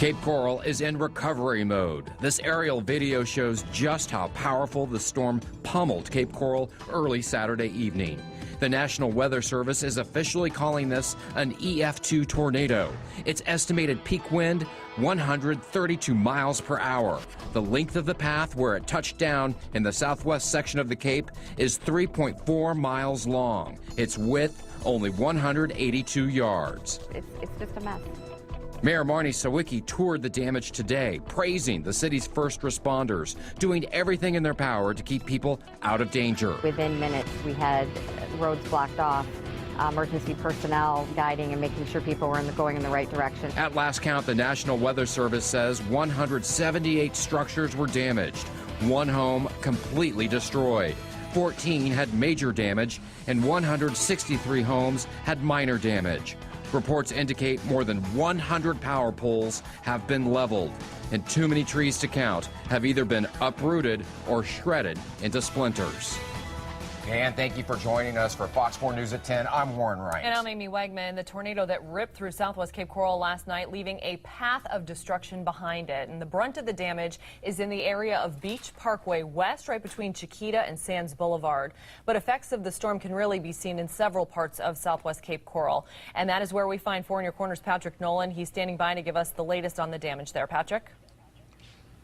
Cape Coral is in recovery mode. This aerial video shows just how powerful the storm pummeled Cape Coral early Saturday evening. The National Weather Service is officially calling this an EF2 tornado. Its estimated peak wind, 132 miles per hour. The length of the path where it touched down in the southwest section of the Cape is 3.4 miles long. Its width, only 182 yards. It's just a mess. Mayor Marnie Sawicki toured the damage today, praising the city's first responders, doing everything in their power to keep people out of danger. Within minutes, we had roads blocked off, emergency personnel guiding and making sure people were going in the right direction. At last count, the National Weather Service says 178 structures were damaged, one home completely destroyed. 14 had major damage, and 163 homes had minor damage. Reports indicate more than 100 power poles have been leveled, and too many trees to count have either been uprooted or shredded into splinters. And thank you for joining us for Fox 4 News at 10. I'm Warren Wright. And I'm Amy Wegman. The tornado that ripped through southwest Cape Coral last night, leaving a path of destruction behind it. And the brunt of the damage is in the area of Beach Parkway West, right between Chiquita and Sands Boulevard. But effects of the storm can really be seen in several parts of southwest Cape Coral. And that is where we find 4 in Your Corner's Patrick Nolan. He's standing by to give us the latest on the damage there. Patrick?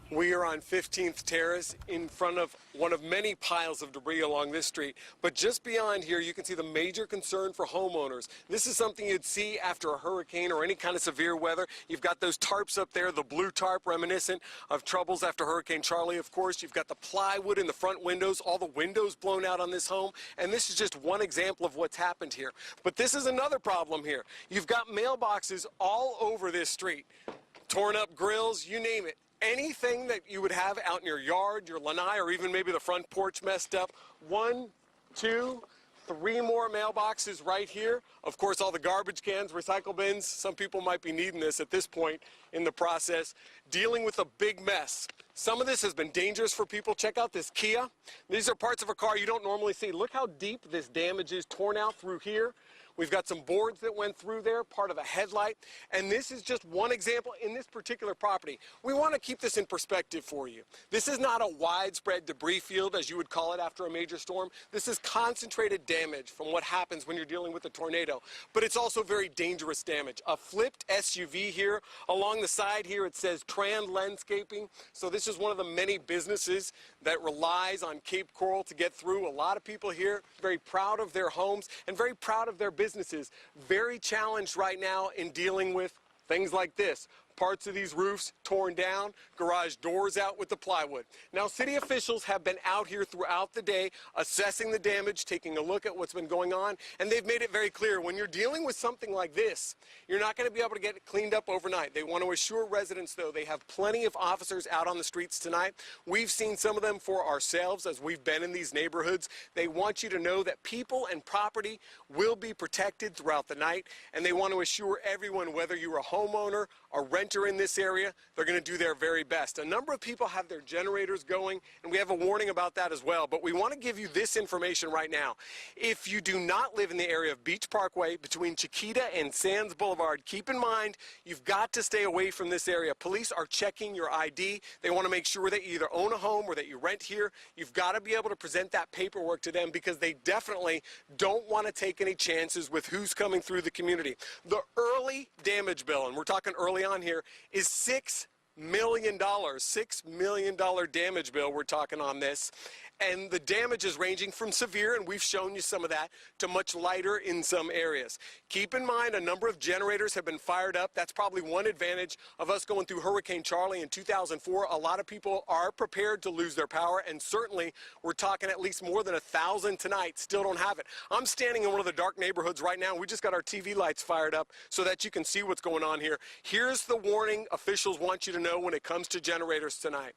We are on 15th Terrace in front of one of many piles of debris along this street. But just beyond here, you can see the major concern for homeowners. This is something you'd see after a hurricane or any kind of severe weather. You've got those tarps up there, the blue tarp reminiscent of troubles after Hurricane Charlie, of course. You've got the plywood in the front windows, all the windows blown out on this home. And this is just one example of what's happened here. But this is another problem here. You've got mailboxes all over this street. Torn up grills, you name it. Anything that you would have out in your yard, your lanai, or even maybe the front porch messed up. 1, 2, 3 more mailboxes right here. Of course, all the garbage cans, recycle bins. Some people might be needing this at this point in the process. Dealing with a big mess. Some of this has been dangerous for people. Check out this Kia. These are parts of a car you don't normally see. Look how deep this damage is, torn out through here. We've got some boards that went through there, part of a headlight, and this is just one example in this particular property. We want to keep this in perspective for you. This is not a widespread debris field, as you would call it after a major storm. This is concentrated damage from what happens when you're dealing with a tornado, but it's also very dangerous damage. A flipped SUV here. Along the side here, it says Tran Landscaping, so this is one of the many businesses that relies on Cape Coral to get through. A lot of people here very proud of their homes and very proud of their businesses, very challenged right now in dealing with things like this. Parts of these roofs torn down, garage doors out with the plywood. Now, city officials have been out here throughout the day assessing the damage, taking a look at what's been going on, and they've made it very clear when you're dealing with something like this, you're not going to be able to get it cleaned up overnight. They want to assure residents, though, they have plenty of officers out on the streets tonight. We've seen some of them for ourselves as we've been in these neighborhoods. They want you to know that people and property will be protected throughout the night, and they want to assure everyone, whether you're a homeowner, a renter in this area, they're going to do their very best. A number of people have their generators going, and we have a warning about that as well. But we want to give you this information right now. If you do not live in the area of Beach Parkway between Chiquita and Sands Boulevard, keep in mind you've got to stay away from this area. Police are checking your ID. They want to make sure that you either own a home or that you rent here. You've got to be able to present that paperwork to them because they definitely don't want to take any chances with who's coming through the community. The early damage bill, and we're talking early on here, is $6 million. $6 million damage bill we're talking on this. And the damage is ranging from severe, and we've shown you some of that, to much lighter in some areas. Keep in mind, a number of generators have been fired up. That's probably one advantage of us going through Hurricane Charlie in 2004. A lot of people are prepared to lose their power, and certainly we're talking at least more than 1,000 tonight still don't have it. I'm standing in one of the dark neighborhoods right now. We just got our TV lights fired up so that you can see what's going on here. Here's the warning officials want you to know when it comes to generators tonight.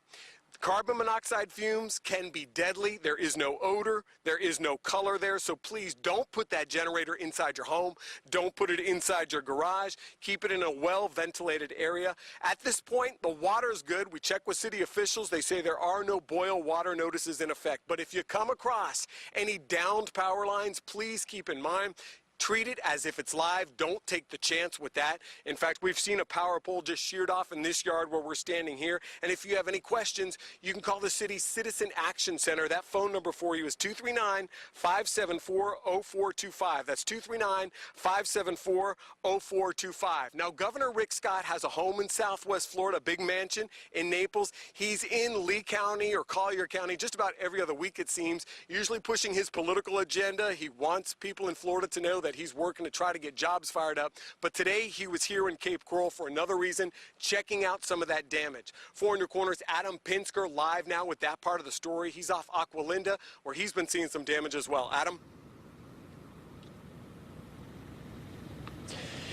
Carbon monoxide fumes can be deadly. There is no odor. There is no color there. So please don't put that generator inside your home. Don't put it inside your garage. Keep it in a well-ventilated area. At this point, the water's good. We check with city officials. They say there are no boil water notices in effect. But if you come across any downed power lines, please keep in mind, treat it as if it's live. Don't take the chance with that. In fact, we've seen a power pole just sheared off in this yard where we're standing here. And if you have any questions, you can call the city's Citizen Action Center. That phone number for you is 239-574-0425. That's 239-574-0425. Now, Governor Rick Scott has a home in Southwest Florida, a big mansion in Naples. He's in Lee County or Collier County just about every other week, it seems, usually pushing his political agenda. He wants people in Florida to know that he's working to try to get jobs fired up. But today he was here in Cape Coral for another reason, checking out some of that damage. 4 in Your Corner's Adam Pinsker live now with that part of the story. He's off Aqualinda, where he's been seeing some damage as well. Adam?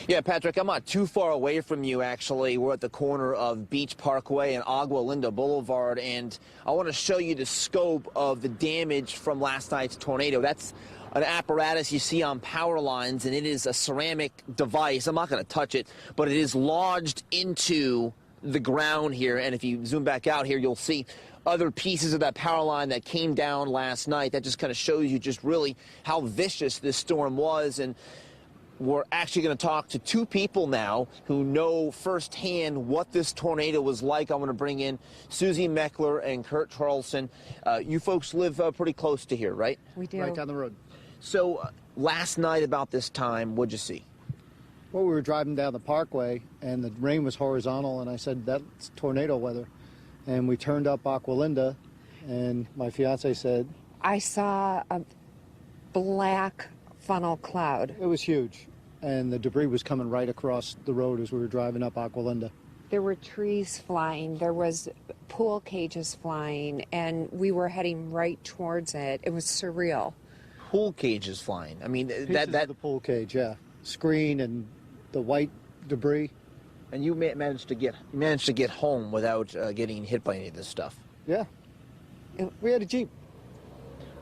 Yeah, Patrick, I'm not too far away from you, actually. We're at the corner of Beach Parkway and Agua Linda Boulevard, and I want to show you the scope of the damage from last night's tornado. That's an apparatus you see on power lines, and it is a ceramic device. I'm not going to touch it, but it is lodged into the ground here, and if you zoom back out here, you'll see other pieces of that power line that came down last night. That just kind of shows you just really how vicious this storm was. And we're actually going to talk to 2 people now who know firsthand what this tornado was like. I'm going to bring in Susie Meckler and Kurt Charlson. You folks live pretty close to here, right? We do. Right down the road. So last night about this time, what'd you see? Well, we were driving down the parkway, and the rain was horizontal, and I said, that's tornado weather. And we turned up Aqualinda, and my fiance said, I saw a black funnel cloud. it was huge, and the debris was coming right across the road as we were driving up Aqualinda. There were trees flying, there was pool cages flying, and we were heading right towards it. It was surreal. Pool cages flying. I mean, Pieces that of the pool cage, yeah. Screen and the white debris. and you managed to get home without getting hit by any of this stuff. Yeah. We had a Jeep.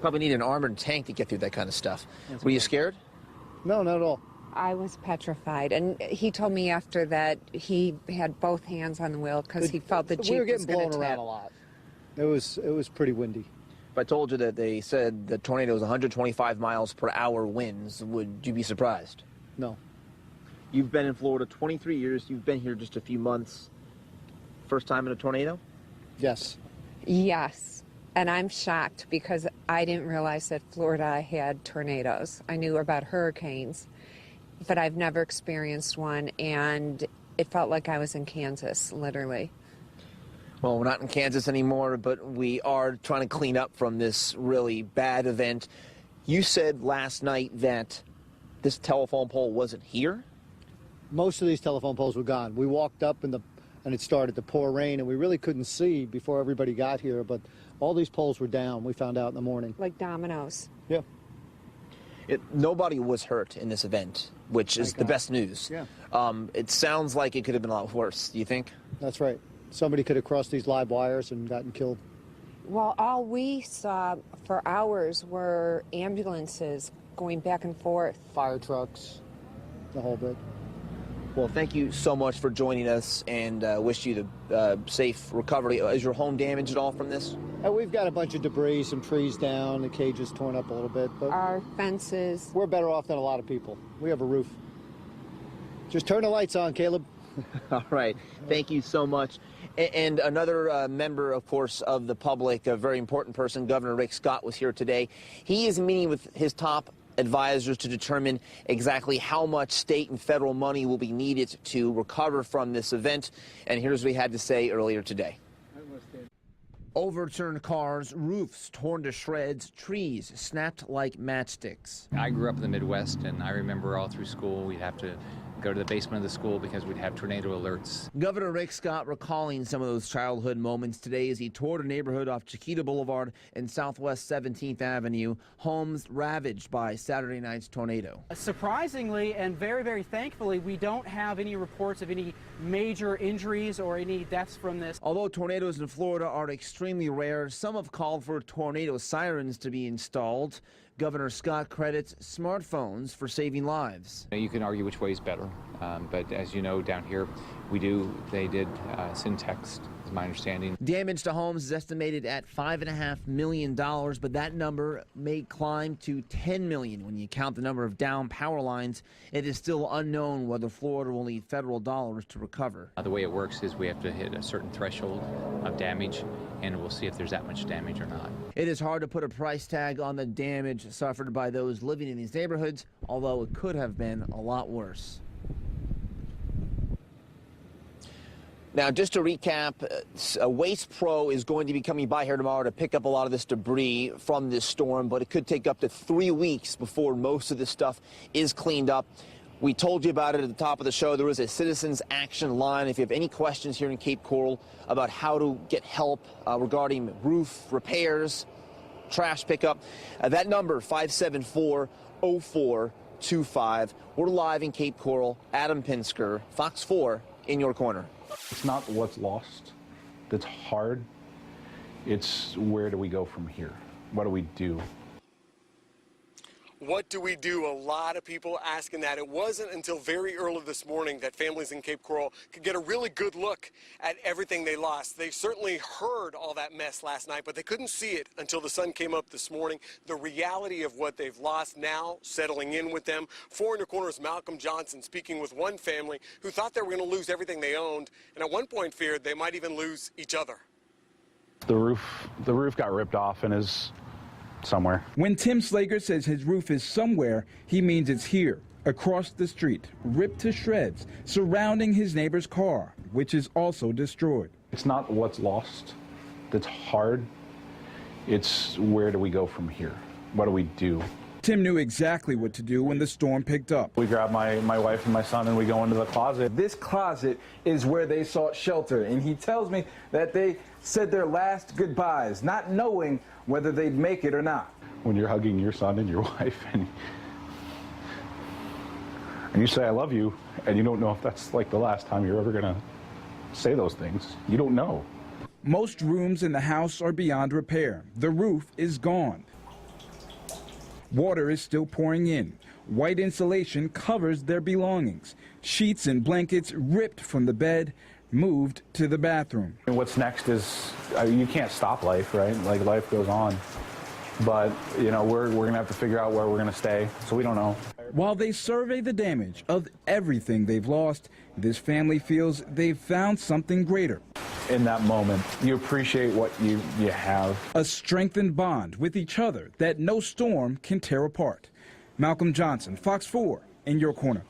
Probably need an armored tank to get through that kind of stuff. Were you scared? No, not at all. I was petrified, and he told me after that he had both hands on the wheel because he felt the Jeep We were getting was going blown to around tip. a lot. It was pretty windy. If I told you that they said the tornado was 125 miles per hour winds, would you be surprised? No. You've been in Florida 23 years. You've been here just a few months. First time in a tornado? Yes. Yes, and I'm shocked because I didn't realize that Florida had tornadoes. I knew about hurricanes, but I've never experienced one, and it felt like I was in Kansas, literally. Well, we're not in Kansas anymore, but we are trying to clean up from this really bad event. You said last night that this telephone pole wasn't here? Most of these telephone poles were gone. We walked up and it started to pour rain, and we really couldn't see before everybody got here, but all these poles were down, we found out in the morning. Like dominoes. Yeah. Nobody was hurt in this event, which is Thank the God. best news. Yeah. It sounds like it could have been a lot worse. Do you think? That's right. Somebody could have crossed these live wires and gotten killed. Well, all we saw for hours were ambulances going back and forth. Fire trucks, the whole bit. Well, thank you so much for joining us, and wish you the safe recovery. Is your home damaged at all from this? We've got a bunch of debris, some trees down, the cage is torn up a little bit, but Our fences. we're better off than a lot of people. We have a roof. Just turn the lights on, Caleb. All right. Thank you so much. And another member, of course, of the public, a very important person, Governor Rick Scott, was here today. He is meeting with his top advisors to determine exactly how much state and federal money will be needed to recover from this event. And here's what he had to say earlier today. Overturned cars, roofs torn to shreds, trees snapped like matchsticks. I grew up in the Midwest, and I remember all through school we'd have to go to the basement of the school because we'd have tornado alerts. Governor Rick Scott recalling some of those childhood moments today as he toured a neighborhood off Chiquita Boulevard and Southwest 17th Avenue, homes ravaged by Saturday night's tornado. Surprisingly and very, very thankfully, we don't have any reports of any major injuries or any deaths from this. Although tornadoes in Florida are extremely rare, some have called for tornado sirens to be installed. Governor Scott credits smartphones for saving lives. You can argue which way is better, but as you know, down here They did send text, is my understanding. Damage to homes is estimated at $5.5 million, but that number may climb to $10 million when you count the number of down power lines. It is still unknown whether Florida will need federal dollars to recover. The way it works is we have to hit a certain threshold of damage, and we'll see if there's that much damage or not. It is hard to put a price tag on the damage suffered by those living in these neighborhoods, although it could have been a lot worse. Now, just to recap, Waste Pro is going to be coming by here tomorrow to pick up a lot of this debris from this storm, but it could take up to 3 weeks before most of this stuff is cleaned up. We told you about it at the top of the show. There is a citizens action line. If you have any questions here in Cape Coral about how to get help regarding roof repairs, trash pickup, that number, 574-0425. We're live in Cape Coral. Adam Pinsker, Fox 4, in your corner. It's not what's lost that's hard. It's where do we go from here? What do we do? What do we do? A lot of people asking that. It wasn't until very early this morning that families in Cape Coral could get a really good look at everything they lost. They certainly heard all that mess last night, but they couldn't see it until the sun came up this morning. The reality of what they've lost now settling in with them. 4 in your corner's Malcolm Johnson speaking with one family who thought they were going to lose everything they owned, and at one point feared they might even lose each other. The roof got ripped off and is somewhere. When Tim Slager says his roof is somewhere, he means it's here, across the street, ripped to shreds, surrounding his neighbor's car, which is also destroyed. It's not what's lost that's hard. It's where do we go from here? What do we do? Tim knew exactly what to do when the storm picked up. We grab my wife and my son and we go into the closet. This closet is where they sought shelter, and he tells me that they said their last goodbyes, not knowing whether they'd make it or not. When you're hugging your son and your wife and you say, I love you, and you don't know if that's like the last time you're ever gonna say those things. You don't know. Most rooms in the house are beyond repair. The roof is gone. Water is still pouring in. White insulation covers their belongings. Sheets and blankets ripped from the bed, moved to the bathroom. And what's next is, you can't stop life, right? Like, life goes on. But, you know, we're going to have to figure out where we're going to stay, so we don't know. While they survey the damage of everything they've lost, this family feels they've found something greater. In that moment, you appreciate what you have. A strengthened bond with each other that no storm can tear apart. Malcolm Johnson, Fox 4, in your corner.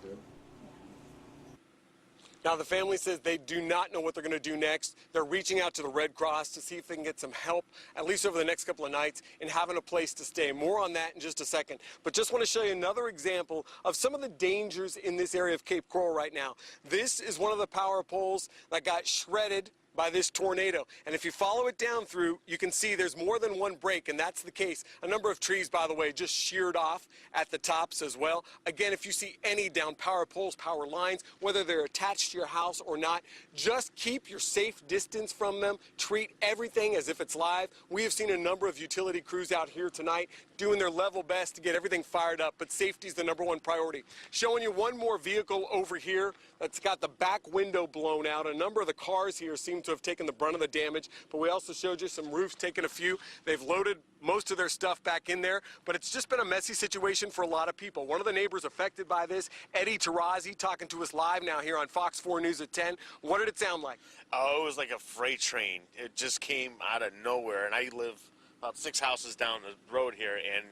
Now, the family says they do not know what they're going to do next. They're reaching out to the Red Cross to see if they can get some help, at least over the next couple of nights, in having a place to stay. More on that in just a second. But just want to show you another example of some of the dangers in this area of Cape Coral right now. This is one of the power poles that got shredded by this tornado. And if you follow it down through, you can see there's more than one break, and that's the case. A number of trees, by the way, just sheared off at the tops as well. Again, if you see any down power poles, power lines, whether they're attached to your house or not, just keep your safe distance from them. Treat everything as if it's live. We have seen a number of utility crews out here tonight doing their level best to get everything fired up, but safety is the #1 priority. Showing you one more vehicle over here that's got the back window blown out. A number of the cars here seem to have taken the brunt of the damage, but we also showed you some roofs taking a few. They've loaded most of their stuff back in there, but it's just been a messy situation for a lot of people. One of the neighbors affected by this, Eddie Tarazi, talking to us live now here on Fox 4 News at 10. What did it sound like? Oh, it was like a freight train. It just came out of nowhere, and I live about 6 houses down the road here, and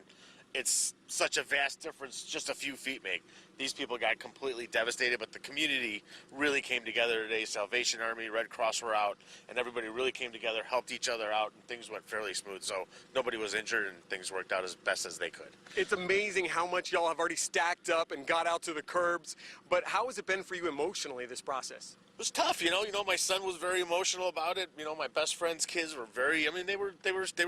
it's such a vast difference just a few feet make. These people got completely devastated, but the community really came together today. Salvation Army, Red Cross were out, and everybody really came together, helped each other out, and things went fairly smooth. So nobody was injured, and things worked out as best as they could. It's amazing how much y'all have already stacked up and got out to the curbs, but how has it been for you emotionally, this process? It was tough, you know. My son was very emotional about it. My best friend's kids were very. I mean, they were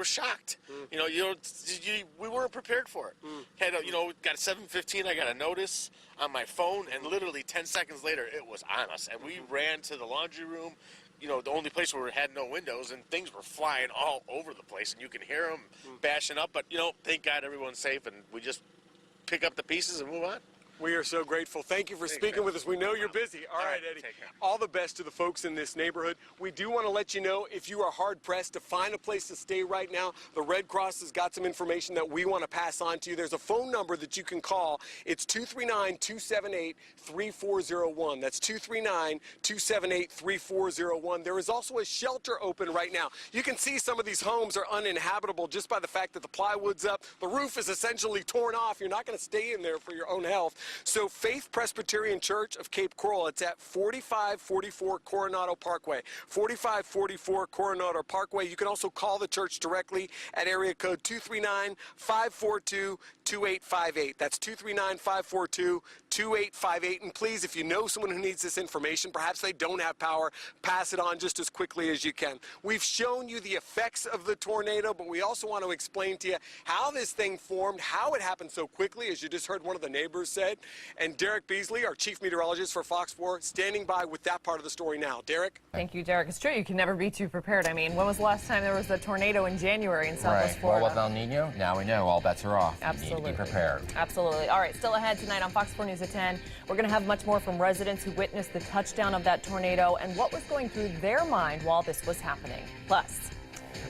shocked. We weren't prepared for it. Had got 7:15. I got a notice on my phone, and literally 10 seconds later, it was on us, and we ran to the laundry room. The only place where we had no windows, and things were flying all over the place, and you can hear them bashing up. But thank God everyone's safe, and we just pick up the pieces and move on. We are so grateful. Thank you for speaking with us. We know you're busy. All right, Eddie. All the best to the folks in this neighborhood. We do want to let you know, if you are hard-pressed to find a place to stay right now, the Red Cross has got some information that we want to pass on to you. There's a phone number that you can call. It's 239-278-3401. That's 239-278-3401. There is also a shelter open right now. You can see some of these homes are uninhabitable just by the fact that the plywood's up. The roof is essentially torn off. You're not going to stay in there for your own health. So Faith Presbyterian Church of Cape Coral, it's at 4544 Coronado Parkway. 4544 Coronado Parkway. You can also call the church directly at area code 239-542-2858. That's 239-542-2858. And please, if you know someone who needs this information, perhaps they don't have power, pass it on just as quickly as you can. We've shown you the effects of the tornado, but we also want to explain to you how this thing formed, how it happened so quickly, as you just heard one of the neighbors said. And Derek Beasley, our chief meteorologist for Fox 4, standing by with that part of the story now. Derek? Thank you, Derek. It's true, you can never be too prepared. I mean, when was the last time there was a tornado in January in Southwest Florida? Well, with El Nino, now we know all bets are off. Absolutely. You need to be prepared. Absolutely. All right, still ahead tonight on Fox 4 News at 10. We're going to have much more from residents who witnessed the touchdown of that tornado and what was going through their mind while this was happening. Plus,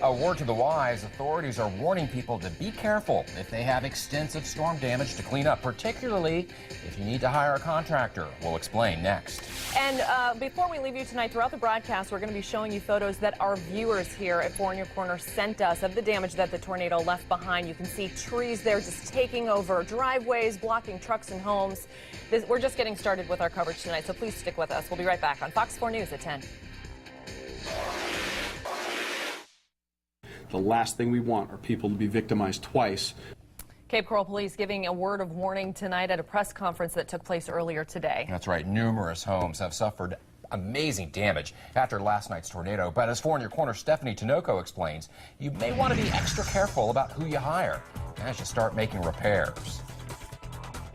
a word to the wise, authorities are warning people to be careful if they have extensive storm damage to clean up, particularly if you need to hire a contractor. We'll explain next. And before we leave you tonight, throughout the broadcast, we're going to be showing you photos that our viewers here at 4 in Your Corner sent us of the damage that the tornado left behind. You can see trees there just taking over driveways, blocking trucks and homes. We're just getting started with our coverage tonight, so please stick with us. We'll be right back on Fox 4 News at 10. The last thing we want are people to be victimized twice. Cape Coral Police giving a word of warning tonight at a press conference that took place earlier today. That's right. Numerous homes have suffered amazing damage after last night's tornado. But as 4 in Your Corner Stephanie Tinoco explains, you may want to be extra careful about who you hire as you start making repairs.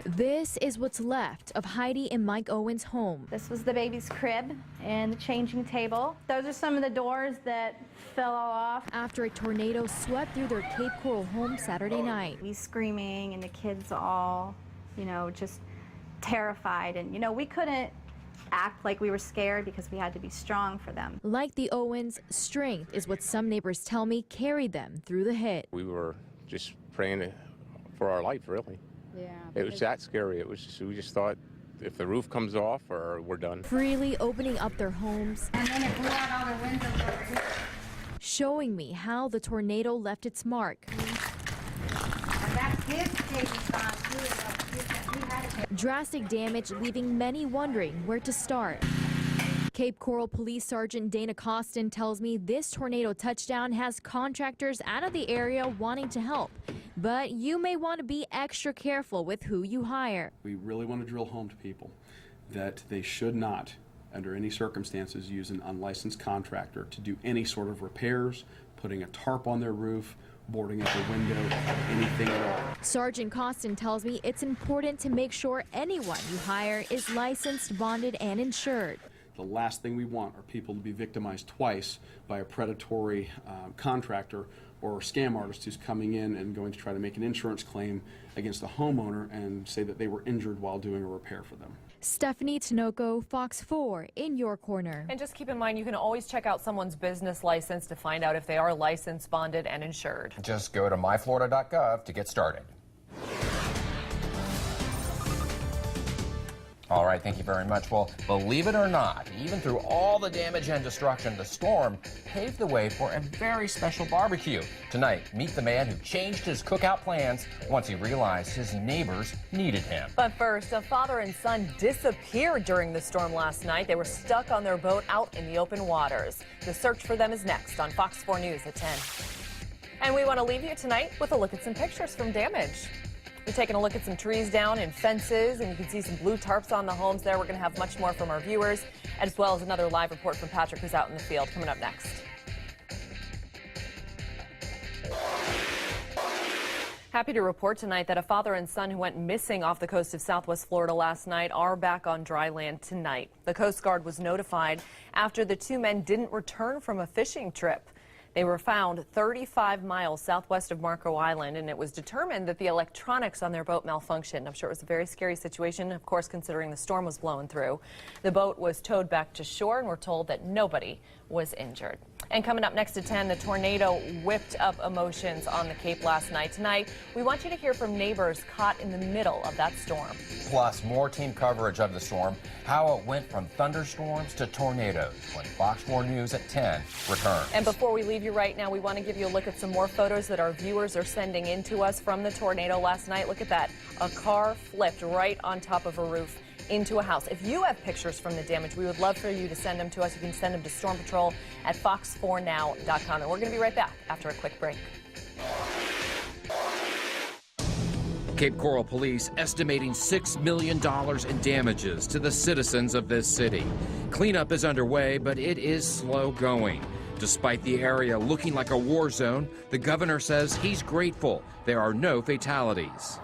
This is what's left of Heidi and Mike Owens' home. This was the baby's crib and the changing table. Those are some of the doors that fell all off. After a tornado swept through their Cape Coral home Saturday night. We screaming and the kids all, just terrified. And, we couldn't act like we were scared because we had to be strong for them. Like the Owens, strength is what some neighbors tell me carried them through the hit. We were just praying for our life, really. Yeah. It was that scary. We just thought if the roof comes off or we're done. Freely opening up their homes. And then it blew out all the windows over here. Showing me how the tornado left its mark. And that's his baby's gone too. Drastic damage leaving many wondering where to start. Cape Coral Police Sergeant Dana Costin tells me this tornado touchdown has contractors out of the area wanting to help. But you may want to be extra careful with who you hire. We really want to drill home to people that they should not, under any circumstances, use an unlicensed contractor to do any sort of repairs, putting a tarp on their roof, boarding up a window, anything at all. Sergeant Costin tells me it's important to make sure anyone you hire is licensed, bonded, and insured. The last thing we want are people to be victimized twice by a predatory contractor or a scam artist who's coming in and going to try to make an insurance claim against the homeowner and say that they were injured while doing a repair for them. Stephanie Tinoco, Fox 4 in Your Corner. And just keep in mind, you can always check out someone's business license to find out if they are licensed, bonded, and insured. Just go to myflorida.gov to get started. All right, thank you very much. Well, believe it or not, even through all the damage and destruction, the storm paved the way for a very special barbecue. Tonight, meet the man who changed his cookout plans once he realized his neighbors needed him. But first, a father and son disappeared during the storm last night. They were stuck on their boat out in the open waters. The search for them is next on Fox 4 News at 10. And we want to leave you tonight with a look at some pictures from damage. We're taking a look at some trees down and fences, and you can see some blue tarps on the homes there. We're going to have much more from our viewers, as well as another live report from Patrick, who's out in the field, coming up next. Happy to report tonight that a father and son who went missing off the coast of Southwest Florida last night are back on dry land tonight. The Coast Guard was notified after the two men didn't return from a fishing trip. They were found 35 miles southwest of Marco Island, and it was determined that the electronics on their boat malfunctioned. I'm sure it was a very scary situation, of course, considering the storm was blowing through. The boat was towed back to shore, and we're told that nobody was injured. And coming up next at 10, the tornado whipped up emotions on the Cape last night. Tonight, we want you to hear from neighbors caught in the middle of that storm. Plus, more team coverage of the storm, how it went from thunderstorms to tornadoes, when Fox 4 News at 10 returns. And before we leave you right now, we want to give you a look at some more photos that our viewers are sending in to us from the tornado last night. Look at that. A car flipped right on top of a roof into a house. If you have pictures from the damage, we would love for you to send them to us. You can send them to Storm Patrol at fox4now.com. And we're going to be right back after a quick break. Cape Coral Police estimating $6 million in damages to the citizens of this city. Cleanup is underway, but it is slow going. Despite the area looking like a war zone, the governor says he's grateful there are no fatalities.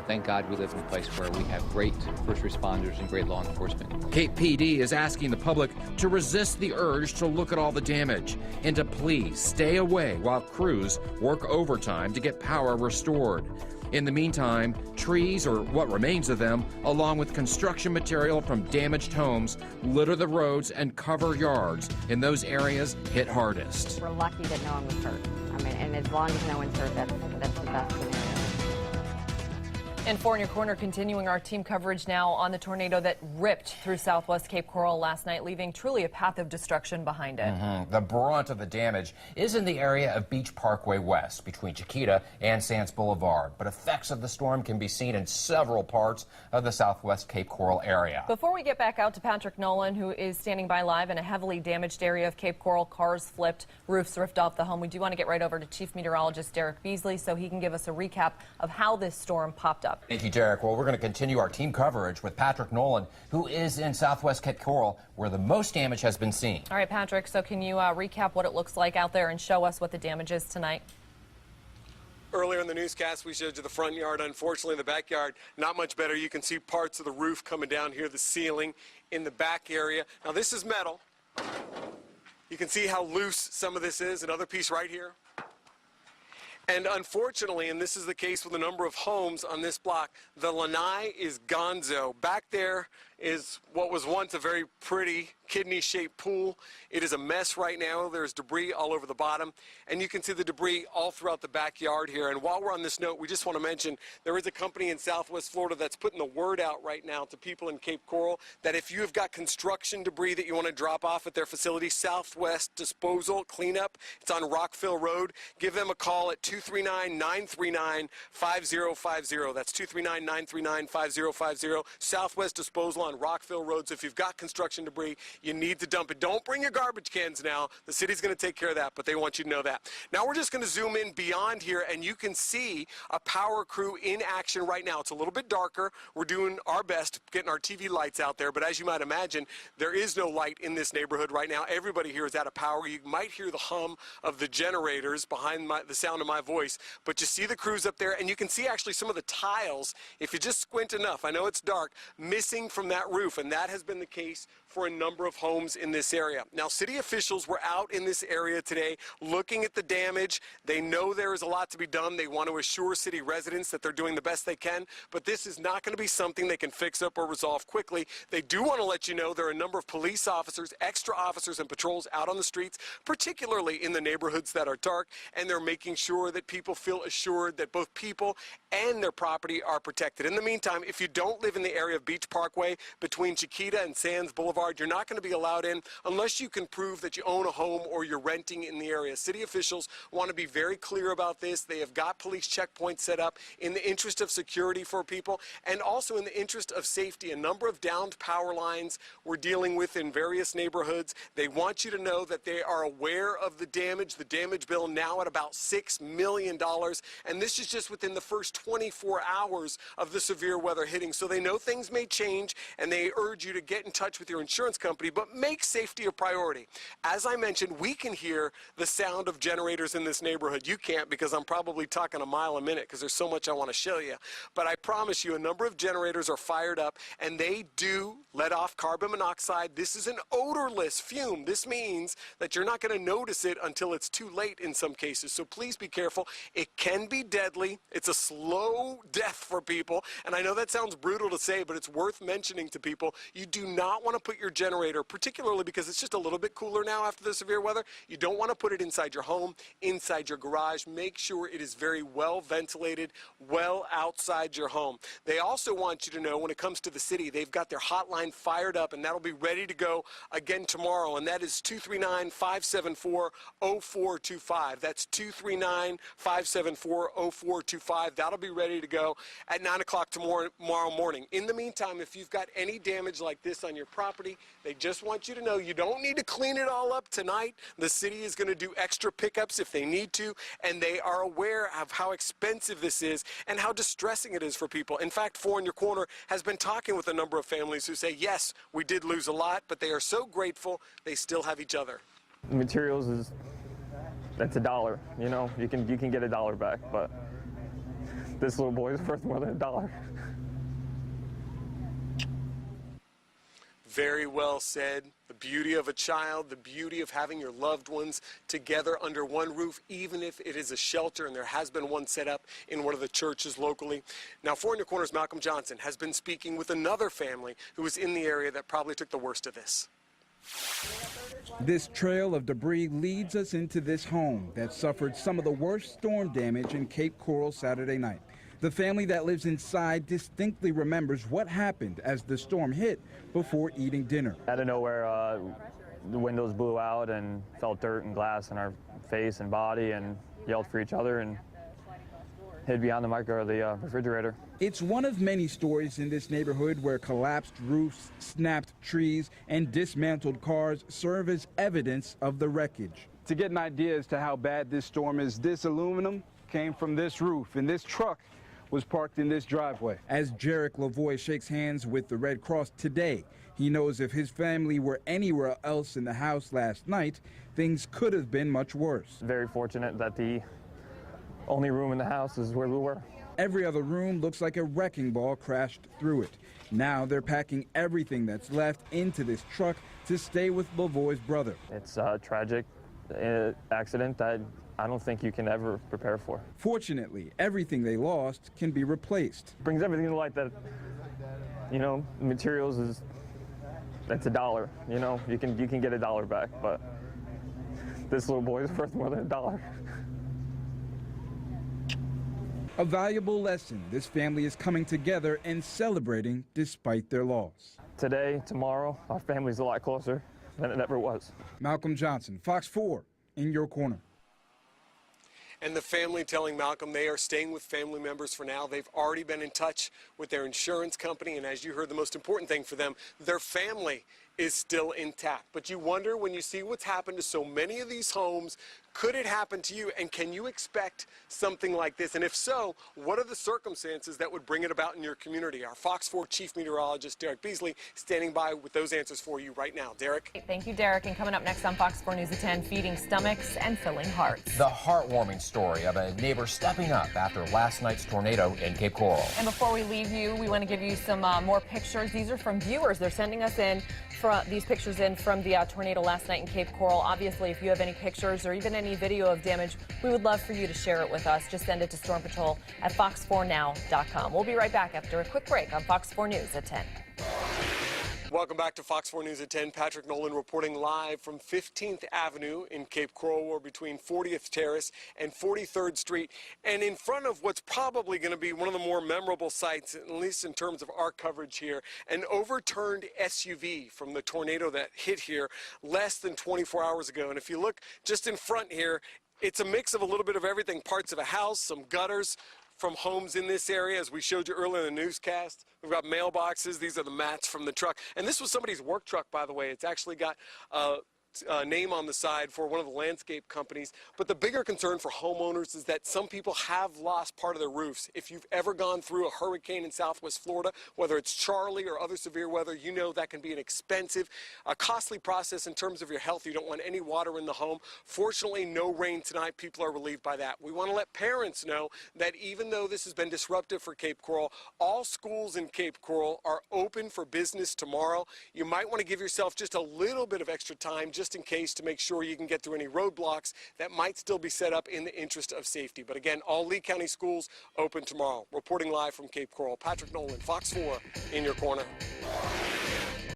Thank God we live in a place where we have great first responders and great law enforcement. Cape PD is asking the public to resist the urge to look at all the damage and to please stay away while crews work overtime to get power restored. In the meantime, trees, or what remains of them, along with construction material from damaged homes, litter the roads and cover yards in those areas hit hardest. We're lucky that no one was hurt. I mean, and as long as no one's hurt, that's the best scenario. And Four in Your Corner, continuing our team coverage now on the tornado that ripped through southwest Cape Coral last night, leaving truly a path of destruction behind it. The brunt of the damage is in the area of Beach Parkway West, between Chiquita and Sands Boulevard. But effects of the storm can be seen in several parts of the southwest Cape Coral area. Before we get back out to Patrick Nolan, who is standing by live in a heavily damaged area of Cape Coral, cars flipped, roofs ripped off the home, we do want to get right over to Chief Meteorologist Derek Beasley so he can give us a recap of how this storm popped up. Thank you, Derek. Well, we're going to continue our team coverage with Patrick Nolan, who is in southwest Cape Coral, where the most damage has been seen. All right, Patrick, so can you recap what it looks like out there and show us what the damage is tonight? Earlier in the newscast, we showed you the front yard. Unfortunately, the backyard, not much better. You can see parts of the roof coming down here, the ceiling in the back area. Now, this is metal. You can see how loose some of this is. Another piece right here. And unfortunately, and this is the case with a number of homes on this block, the lanai is gonzo. Back there is what was once a very pretty kidney-shaped pool. It is a mess right now. There's debris all over the bottom, and you can see the debris all throughout the backyard here. And while we're on this note, we just want to mention there is a company in Southwest Florida that's putting the word out right now to people in Cape Coral that if you have got construction debris that you want to drop off at their facility, Southwest Disposal Cleanup, it's on Rockville Road, give them a call at 239-939-5050. That's 239-939-5050. Southwest Disposal on Rockville Road. So if you've got construction debris, you need to dump it. Don't bring your garbage cans now. The city's going to take care of that, but they want you to know that. Now we're just going to zoom in beyond here, and you can see a power crew in action right now. It's a little bit darker. We're doing our best getting our TV lights out there, but as you might imagine, there is no light in this neighborhood right now. Everybody here is out of power. You might hear the hum of the generators behind the sound of my voice, but you see the crews up there, and you can see actually some of the tiles, if you just squint enough, I know it's dark, missing from that roof, and that has been the case for a number of homes in this area. Now, city officials were out in this area today looking at the damage. They know there is a lot to be done. They want to assure city residents that they're doing the best they can, but this is not going to be something they can fix up or resolve quickly. They do want to let you know there are a number of police officers, extra officers, and patrols out on the streets, particularly in the neighborhoods that are dark, and they're making sure that people feel assured that both people and their property are protected. In the meantime, if you don't live in the area of Beach Parkway between Chiquita and Sands Boulevard, you're not going to be allowed in unless you can prove that you own a home or you're renting in the area. City officials want to be very clear about this. They have got police checkpoints set up in the interest of security for people and also in the interest of safety. A number of downed power lines we're dealing with in various neighborhoods. They want you to know that they are aware of the damage bill now at about $6 million, and this is just within the first 24 hours of the severe weather hitting. So they know things may change, and they urge you to get in touch with your insurance company, but make safety a priority. As I mentioned, we can hear the sound of generators in this neighborhood. You can't, because I'm probably talking a mile a minute because there's so much I want to show you. But I promise you, a number of generators are fired up, and they do let off carbon monoxide. This is an odorless fume. This means that you're not going to notice it until it's too late in some cases. So please be careful. It can be deadly. It's a slow death for people. And I know that sounds brutal to say, but it's worth mentioning to people. You do not want to put your generator, particularly because it's just a little bit cooler now after the severe weather, you don't want to put it inside your home, inside your garage. Make sure it is very well ventilated, well outside your home. They also want you to know, when it comes to the city, they've got their hotline fired up, and that'll be ready to go again tomorrow, and that is 239-574-0425. That's 239-574-0425. That'll be ready to go at 9 o'clock tomorrow morning. In the meantime, if you've got any damage like this on your property, they just want you to know you don't need to clean it all up tonight. The city is going to do extra pickups if they need to, and they are aware of how expensive this is and how distressing it is for people. In fact, Four in Your Corner has been talking with a number of families who say, yes, we did lose a lot, but they are so grateful they still have each other. Materials that's $1. You know, you can get $1 back, but this little boy is worth more than $1. Very well said. The beauty of a child, the beauty of having your loved ones together under one roof, even if it is a shelter, and there has been one set up in one of the churches locally. Now, Four in Your Corner's Malcolm Johnson has been speaking with another family who was in the area that probably took the worst of this. This trail of debris leads us into this home that suffered some of the worst storm damage in Cape Coral Saturday night. The family that lives inside distinctly remembers what happened as the storm hit before eating dinner. Out of nowhere, the windows blew out and felt dirt and glass in our face and body, and yelled for each other and hid behind the refrigerator. It's one of many stories in this neighborhood where collapsed roofs, snapped trees, and dismantled cars serve as evidence of the wreckage. To get an idea as to how bad this storm is, this aluminum came from this roof, and this truck was parked in this driveway. As Jarek Lavoie shakes hands with the Red Cross today, he knows if his family were anywhere else in the house last night, things could have been much worse. Very fortunate that the only room in the house is where we were. Every other room looks like a wrecking ball crashed through it. Now they're packing everything that's left into this truck to stay with Lavoie's brother. It's a tragic accident that I don't think you can ever prepare for. Fortunately, everything they lost can be replaced. Brings everything to light that, you know, materials that's $1. You know, you can get $1 back, but this little boy is worth more than $1. A valuable lesson. This family is coming together and celebrating despite their loss. Today, tomorrow, our family's a lot closer than it ever was. Malcolm Johnson, Fox 4, in your corner. And the family telling Malcolm they are staying with family members for now. They've already been in touch with their insurance company, and as you heard, the most important thing for them, their family is still intact. But you wonder, when you see what's happened to so many of these homes, could it happen to you? And can you expect something like this? And if so, what are the circumstances that would bring it about in your community? Our Fox 4 Chief Meteorologist, Derek Beasley, standing by with those answers for you right now. Derek? Thank you, Derek. And coming up next on Fox 4 News at 10, feeding stomachs and filling hearts. The heartwarming story of a neighbor stepping up after last night's tornado in Cape Coral. And before we leave you, we want to give you some more pictures. These are from viewers. They're sending us in these pictures in from the tornado last night in Cape Coral. Obviously, if you have any pictures or even any video of damage, we would love for you to share it with us. Just send it to Storm Patrol at fox4now.com. We'll be right back after a quick break on Fox 4 News at 10. Welcome back to Fox 4 News at 10. Patrick Nolan reporting live from 15th Avenue in Cape Coral. We're between 40th Terrace and 43rd Street, and in front of what's probably going to be one of the more memorable sights, at least in terms of our coverage here, an overturned SUV from the tornado that hit here less than 24 hours ago. And if you look just in front here, it's a mix of a little bit of everything, parts of a house, some gutters from homes in this area, as we showed you earlier in the newscast. We've got mailboxes. These are the mats from the truck. And this was somebody's work truck, by the way. It's actually got name on the side for one of the landscape companies. But the bigger concern for homeowners is that some people have lost part of their roofs. If you've ever gone through a hurricane in Southwest Florida, whether it's Charlie or other severe weather, you know that can be an expensive, costly process in terms of your health. You don't want any water in the home. Fortunately, no rain tonight. People are relieved by that. We want to let parents know that even though this has been disruptive for Cape Coral, all schools in Cape Coral are open for business tomorrow. You might want to give yourself just a little bit of extra time just in case to make sure you can get through any roadblocks that might still be set up in the interest of safety. But again, all Lee County schools open tomorrow. Reporting live from Cape Coral, Patrick Nolan, Fox 4 in your corner.